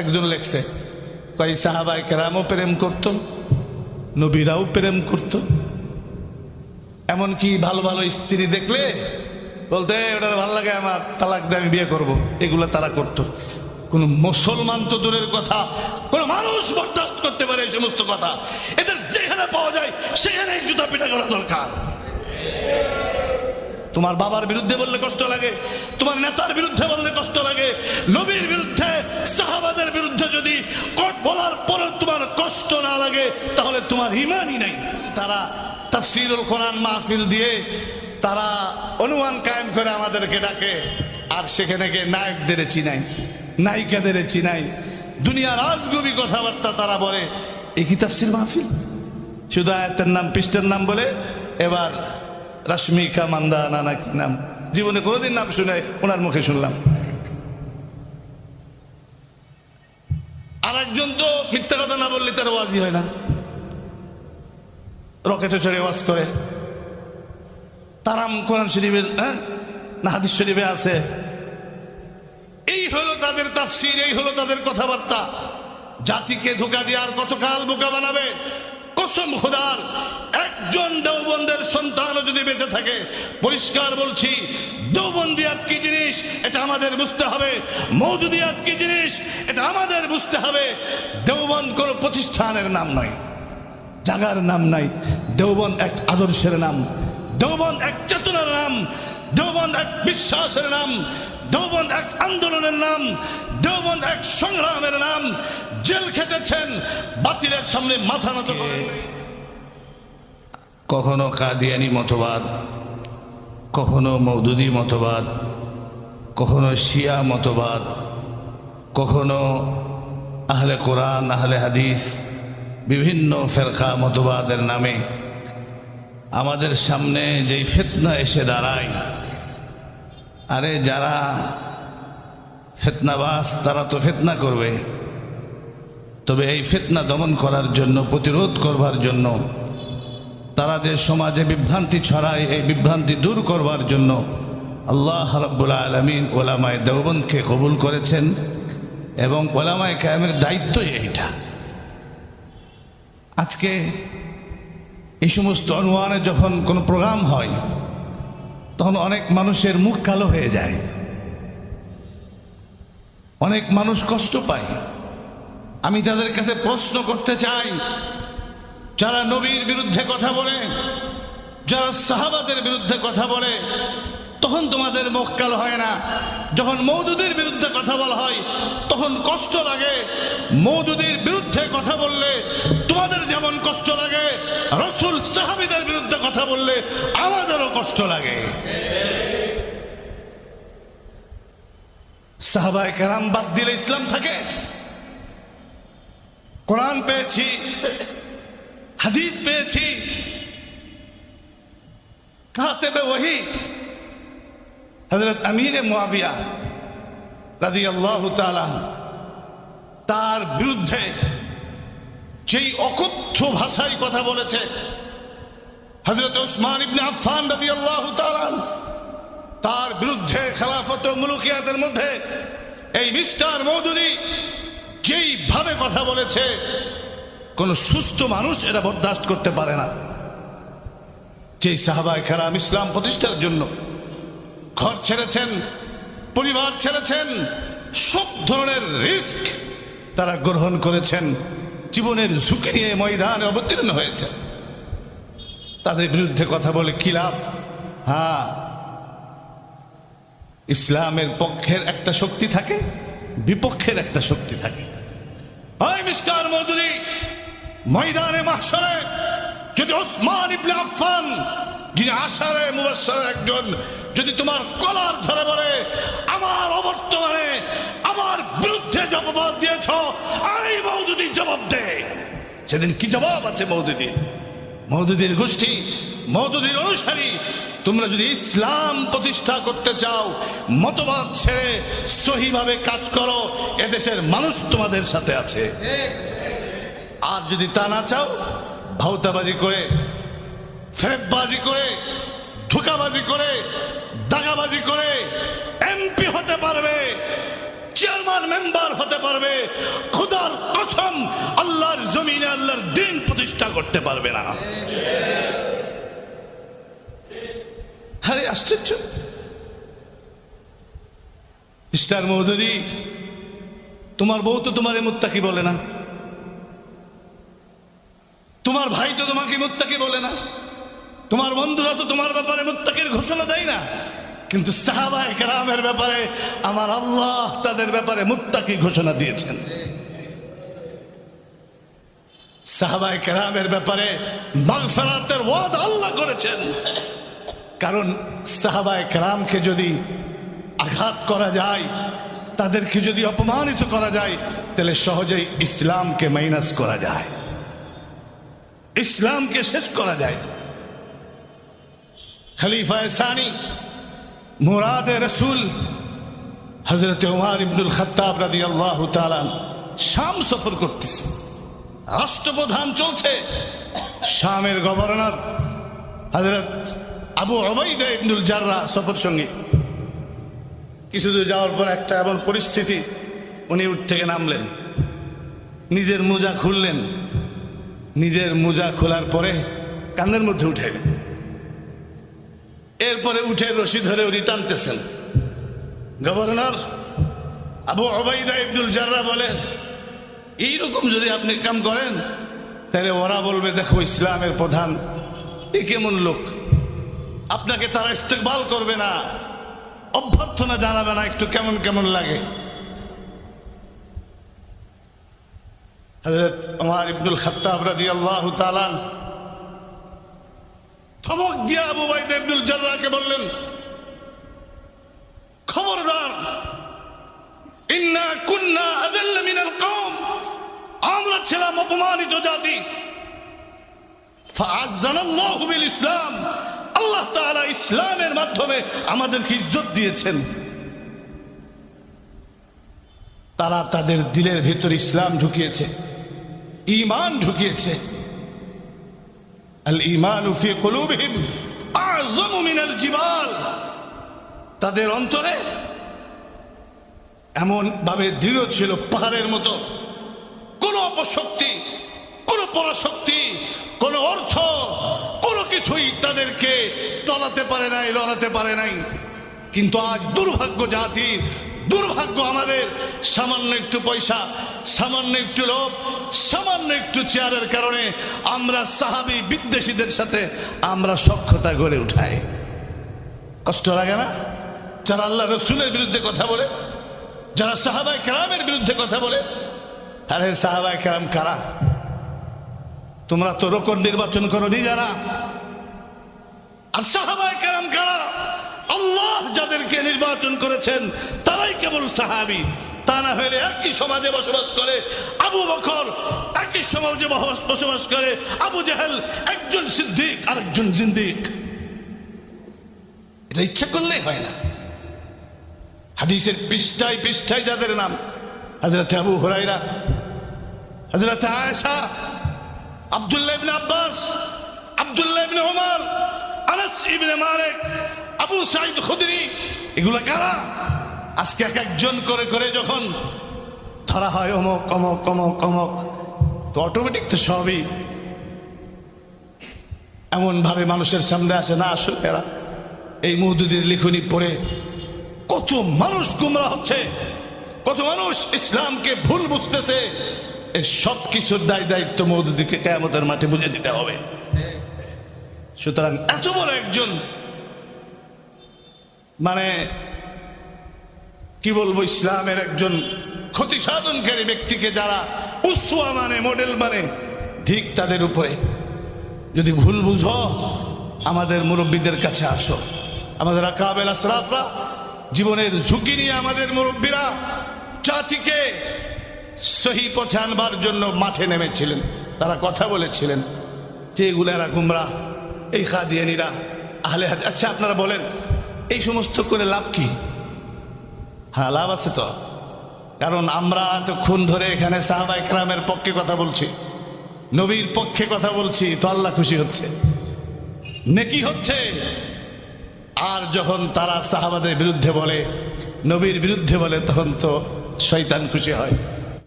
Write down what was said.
একজন লেখছে, কয় সাহাবায়ে কেরামও প্রেম করত, নবীরাও প্রেম করত, এমনকি ভালো ভালো স্ত্রী দেখলে বলতে ওটার ভালো লাগে, আমার তালাক দিয়ে আমি বিয়ে করব, এগুলো তারা করত। কোন মুসলমান তো দূরের কথা, কোন মানুষ বরদাস্ত করতে পারে এই সমস্ত কথা? এদের যেখানে পাওয়া যায় সেখানে জুতা পিটা করা দরকার। তোমার বাবার বিরুদ্ধে বললে কষ্ট লাগে, তোমার নেতার বিরুদ্ধে বললে কষ্ট লাগে, নবীর বিরুদ্ধে সাহাবাদের বিরুদ্ধে যদি বলার পরে তোমার কষ্ট না লাগে তাহলে তোমার ঈমানই নাই। তারা তাফসীরুল কোরআন মাহফিল দিয়ে তারা অনুমান কায়েম করে আমাদেরকে ডাকে, আর সেখানে গিয়ে নায়কদের চিনাই, নায়িকাদের চিনাই, দুনিয়ার আজগুবি কথাবার্তা তারা বলে। এই কি তাফসীর মাহফিল? শুধু আয়াতের নাম পৃষ্ঠের নাম বলে এবার রাশমিকা মান্দানা না কি নাম, জীবনে কোনোদিন নাম শুনে ওনার মুখে শুনলাম। আর একজন তো মিথ্যা কথা না বললে তার ওয়াজি হয় না, রকেটে চড়ে ওয়াজ করে। তারাম কোরআন শরীফের না হাদিস শরীফে আছে। এই হলো তাদের তাফসীর, এই হলো তাদের কথাবার্তা। জাতিকে ধোঁকা দিয়ে আর কতকাল বোকা বানাবে? কসম খোদার, একজন দেওবন্দের সন্তানও যদি বেঁচে থাকে, পরিষ্কার বলছি, দেওবন্দিয়াত কি জিনিস এটা আমাদের বুঝতে হবে, মওদুদিয়াত কি জিনিস এটা আমাদের বুঝতে হবে। দেওবন্দ কোনো প্রতিষ্ঠানের নাম নয়, জায়গার নাম নাই। দেওবন্দ এক আদর্শের নাম, দেওবন্দ এক চেতনার নাম, দেওবন্দ এক বিশ্বাসের নাম, দেওবন্দ এক আন্দোলনের নাম, দেওবন্দ এক সংগ্রামের নাম। জেল খেটেছেন, বাতিলের সামনে মাথা নত করেন। কখনো কাদিয়ানি মতবাদ, কখনো মওদুদি মতবাদ, কখনো শিয়া মতবাদ, কখনো আহলে কোরআন আহলে হাদিস, বিভিন্ন ফেরকা মতবাদের নামে আমাদের সামনে যেই ফিতনা এসে দাঁড়ায়, আরে যারা ফিতনাবাজ তারা তো ফিতনা করবে, তবে এই ফিতনা দমন করার জন্য, প্রতিরোধ করবার জন্য, তারা যে সমাজে বিভ্রান্তি ছড়ায় এই বিভ্রান্তি দূর করবার জন্য আল্লাহ রাব্বুল আলামিন ওলামায়ে দেওবন্দকে কবুল করেছেন, এবং ওলামায়ে কেরামের দায়িত্বই এইটা। আজকে এই সমস্ত অনুমানে যখন কোনো প্রোগ্রাম হয় তখন অনেক মানুষের মুখ কালো হয়ে যায়, অনেক মানুষ কষ্ট পায়। আমি তাদের কাছে প্রশ্ন করতে চাই, যারা নবীর বিরুদ্ধে কথা বলে, যারা সাহাবাদের বিরুদ্ধে কথা বলে, তখন তোমাদের মুখ কালো হয় না? যখন মওদুদির বিরুদ্ধে কথা বলা হয় তখন কষ্ট লাগে। মওদুদির বিরুদ্ধে কথা বললে তোমাদের যেমন কষ্ট লাগে, রাসূল সাহাবীদের বিরুদ্ধে কথা বললে আমাদেরও কষ্ট লাগে। সাহাবায়ে কেরাম বাদ দিলে ইসলাম থাকে? কোরআন পেয়েছি, হাদিস পেয়েছি, কাতেবে ওহী হযরত আমির মুআবিয়া রাদিয়াল্লাহু তাআলা, তার বিরুদ্ধে যেই অকথ্য ভাষায় কথা বলেছে হযরত ওসমান ইবনে আফফান রাদিয়াল্লাহু তাআলা, তার বিরুদ্ধে খেলাফত ও মুলুকিয়াতের মধ্যে এই মিস্টার মওদুদি যেইভাবে কথা বলেছে, কোন সুস্থ মানুষ এটা বরদাস্ত করতে পারে না। যেই সাহাবায়ে কেরাম ইসলাম প্রতিষ্ঠার জন্য ঘর ছেড়েছেন, পরিবার ছেড়েছেন, সব ধরনের রিস্ক তারা গ্রহণ করেছেন, জীবনের ঝুঁকি নিয়ে ময়দানে অবতীর্ণ হয়েছে, তাদের বিরুদ্ধে কথা বলে কি লাভ? হ্যাঁ, ইসলামের পক্ষের একটা শক্তি থাকে, বিপক্ষের একটা শক্তি থাকে। ওই মিস্টার মওদুদি, ময়দানে মাহশরে যদি ওসমান ইবনে আফফান, যিনি আশারে মুবাশশারের একজন, যদি তোমার কলার ধরে বলে আমার অবর্তমানে আমার বিরুদ্ধে জবাব দিয়েছ, এই মওদুদি জবাব দে, সেদিন কি জবাব আছে মওদুদির? মওদুদির গোষ্ঠী, মওদুদির অনুসারী, তোমরা যদি ইসলাম প্রতিষ্ঠা করতে চাও, মতবাদ ছেড়ে সহিভাবে কাজ করো, এদেশের মানুষ তোমাদের সাথে আছে। আর যদি তা না চাও, ভাউতাবাজি করে, ফেরবাজি করে, ধোঁকাবাজি করে, দাগাবাজি করে এমপি হতে পারবে, চেয়ারম্যান মেম্বার হতে পারবে, খোদার কসম আল্লাহর জমিনে আল্লাহর দিন প্রতিষ্ঠা করতে পারবে না। আরে আশ্চর্য! মিস্টার মৌদুদী, তোমার বউ তো তোমারে মুত্তাকি বলে না, তোমার ভাই তো তোমাকে মুত্তাকি বলে না, তোমার বন্ধুরা তো তোমার ব্যাপারে মুত্তাকির ঘোষণা দেয় না, কিন্তু সাহাবায়ে কেরামের ব্যাপারে আমার আল্লাহ তাদের ব্যাপারে মুত্তাকি ঘোষণা দিয়েছেন। সাহাবায়ে কেরামের ব্যাপারে মাগফিরাতের ওয়াদা আল্লাহ করেছেন। কারণ সাহাবায়ে কেরামকে যদি আঘাত করা যায়, তাদেরকে যদি অপমানিত করা যায়, তাহলে সহজেই ইসলামকে মাইনাস করা যায়, ইসলামকে শেষ করা যায়। খলিফায়ে সানি মুরাদে রসুল হযরত ওমর ইবনুল খাত্তাব রাদিয়াল্লাহু তাআলা শাম সফর করতেছে, রাষ্ট্রপ্রধান চলছে, শামের গভর্নর হযরত আবু উবাইদা ইবনুল জাররাহ সফর সঙ্গী। কিছুদূর যাওয়ার পর একটা এমন পরিস্থিতি, উনি উঠ থেকে নামলেন, নিজের মোজা খুললেন, নিজের মোজা খোলার পরে কানের মধ্যে উঠাইলেন, এরপরে উঠে রশি ধরে উনি টানতেছেন। গভর্নর আবু উবাইদা ইবনুল জাররাহ বলেন, এইরকম যদি আপনি কাম করেন তাহলে ওরা বলবে, দেখো ইসলামের প্রধান এ কেমন লোক, আপনাকে তারা ইস্তেকবাল করবে না, অভ্যর্থনা জানাবে না, একটু কেমন কেমন লাগে। হযরত ওমর ইবনুল খাত্তাব রাদিয়াল্লাহু তাআলা ধমক দিয়ে আবু উবাইদা ইবনুল জাররাহকে বললেন, খবরদার, ইন্না কুন্না আযাল্লা মিনাল কওম, আমরা ছিলাম অপমানিত জাতি, ফাআজ্জানাল্লাহু বিল ইসলাম, আল্লাহ তাআলা ইসলামের মাধ্যমে আমাদেরকে ইজ্জত দিয়েছেন। তারা তাদের দিলের ভিতর ইসলাম ঢুকিয়েছে, ঈমান ঢুকিয়েছে। আল ঈমানু ফি কুলুবিহিম আযমু মিনাল জিবাল, তাদের অন্তরে এমন ভাবে দৃঢ় ছিল পাহাড়ের মতো, কোন অপশক্তি, কোন পরাশক্তি, কোন অর্থ, কোনো কিছুই তাদেরকে টলাতে পারে নাই, লড়াতে পারে নাই। কিন্তু আজ দুর্ভাগ্য জাতি, দুর্ভাগ্য আমাদের, সামান্য একটু পয়সা, সামান্য একটু লোভ, সামান্য একটু চেয়ারের কারণে আমরা সাহাবী বিদ্বেষীদের সাথে আমরা সখ্যতা গড়ে উঠাই। কষ্ট লাগে না? যারা আল্লাহ রসুলের বিরুদ্ধে কথা বলে, যারা সাহাবায়ে কেরামের বিরুদ্ধে কথা বলে, আরে সাহাবায়ে কেরাম কারা? তোমরা তো রোকন নির্বাচন করো নি যারা, আর সাহাবায়ে কেরাম কারা? আল্লাহ যাদেরকে নির্বাচন করেছেন তারাই কেবল সাহাবী। তা না হলে একই সমাজে বসবাস করে আবু বকর, একই সমাজে বসবাস করে আবু জেহেল, একজন সিদ্দিক আর একজন জিন্দিক। এটা ইচ্ছা করলেই হয় না। হাদিসের পৃষ্ঠায় পৃষ্ঠায় যাদের নাম, হযরত আবু হুরায়রা, হযরত আয়েশা, আব্দুল্লাহ ইবনে আব্বাস, আব্দুল্লাহ ইবনে ওমর, আনাস ইবনে মালিক, আবু সাঈদ খুদরি, এগুলা কারা? আজকে এক একজন করে করে যখন ধরা হয় অমক অমক অমক অমক, তো অটোমেটিক তো সবই এমন ভাবে মানুষের সামনে আসে না। আসলে এরা এই মওদুদীর লিখনি পড়ে কত মানুষ গুমরাহ হচ্ছে, কত মানুষ ইসলামকে ভুল বুঝতেছে। এর সব কিছুর দায়িত্ব মওদুদীকে কিয়ামতের মাঠে বুঝে দিতে হবে। সুতরাং এত বড় একজন মানে কি বলবো, ইসলামের একজন ক্ষতি সাধনকারী ব্যক্তিকে যারা উসওয়া মানে, মডেল মানে, ঠিক তাদের উপরে। যদি ভুল বুঝো আমাদের মুরব্বীদের কাছে আসো। আমাদের আকাবেল আশরাফরা জীবনের ঝুঁকি নিয়ে আমাদের মুরব্বীরা জাতিকে সহি পথে আনবার জন্য মাঠে নেমেছিলেন। তারা কথা বলেছিলেন যে এগুলো এরা গুমরাহ, এই কাদিয়ানীরা, আহলে হাদিস। আচ্ছা আপনারা বলেন এই সমস্ত করে লাভ কি? হ্যাঁ লাভ আছে তো, কারণ আমরা এতক্ষণ ধরে এখানে সাহাবায়ে কেরামের পক্ষে কথা বলছি, নবীর পক্ষে কথা বলছি, তো আল্লাহ খুশি হচ্ছে, নেকি হচ্ছে। আর যখন তারা সাহাবাদের বিরুদ্ধে বলে, নবীর বিরুদ্ধে বলে, তখন তো শয়তান খুশি হয়।